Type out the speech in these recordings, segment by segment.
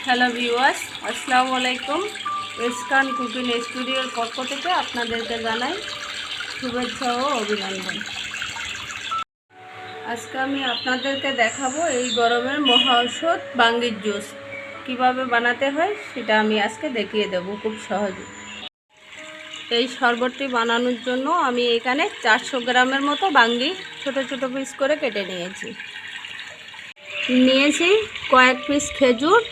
Hello viewers, আসসালামু আলাইকুম। Eskan cooking স্টুডিওর পক্ষ থেকে আপনাদেরকে জানাই শুভেচ্ছা ও অভিনন্দন। আজকে আমি আপনাদেরকে দেখাবো এই গরমের মহা ঔষধ বাঙ্গির জুস কিভাবে বানাতে হয় সেটা আমি আজকে দেখিয়ে দেব খুব সহজে। এই শরবতটি বানানোর জন্য আমি এখানে 400 গ্রামের মতো বাঙ্গি ছোট ছোট পিস করে কেটে নিয়েছি কয়েক পিস খেজুর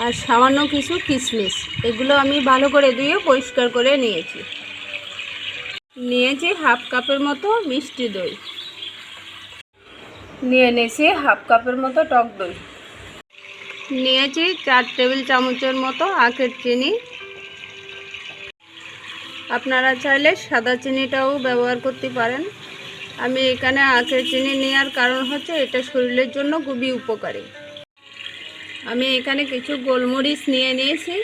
আর সামান্য কিছু কিশমিশ। এগুলো আমি ভালো করে ধুয়ে পরিষ্কার করে নিয়েছি হাফ কাপের মতো মিষ্টি দই, নিয়েছি হাফ কাপের মতো টক দই, নিয়েছি 4 টেবিল চামচের মতো আখের চিনি। আপনারা চাইলে সাদা চিনিটাও ব্যবহার করতে পারেন। আমি এখানে আখের চিনি নেওয়ার কারণ হচ্ছে এটা শরীরের জন্য খুবই উপকারী। আমি এখানে কিছু গোলমরিচ নিয়েছি।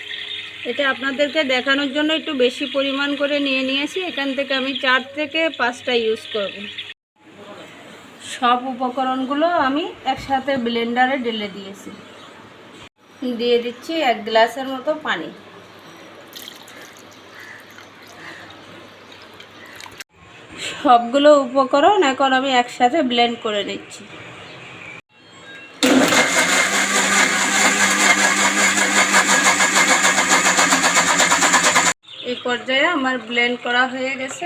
এটা আপনাদেরকে দেখানোর জন্য একটু বেশি পরিমাণ করে নিয়েছি। এখান থেকে আমি 4 থেকে 5টা ইউজ করব। সব উপকরণগুলো আমি একসাথে ব্লেন্ডারে ঢেলে দিয়ে দিচ্ছি 1 গ্লাসের মতো পানি। সবগুলো উপকরণ এখন আমি একসাথে ব্লেন্ড করে নিচ্ছি। এই পর্যায়ে আমার ব্লেন্ড করা হয়ে গেছে।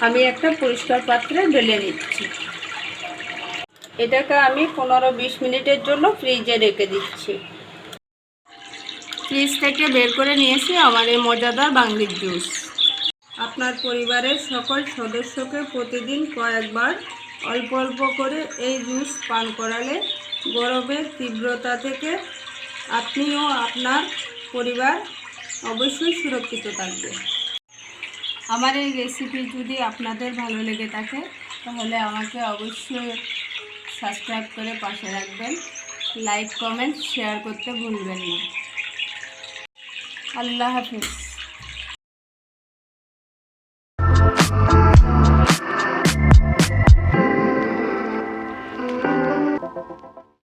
আমি একটা পরিষ্কার পাত্রে ঢেলে নিচ্ছি। এটাকে আমি 15-20 মিনিটের জন্য ফ্রিজে রেখে দিচ্ছি। ফ্রিজ থেকে বের করে নিয়েছি আমার এই মজাদার বাঙ্গির জুস। আপনার পরিবারের সকল সদস্যকে প্রতিদিন কয়েকবার অল্প অল্প করে এই জুস পান করালে গরমের তীব্রতা থেকে আপনি ও আপনার পরিবার অবশ্যই সুরক্ষিত থাকবে। আমার এই রেসিপি যদি আপনাদের ভালো লেগে থাকে তাহলে আমাকে অবশ্যই সাবস্ক্রাইব করে পাশে রাখবেন। লাইক, কমেন্ট, শেয়ার করতে ভুলবেন না। আল্লাহ হাফেজ।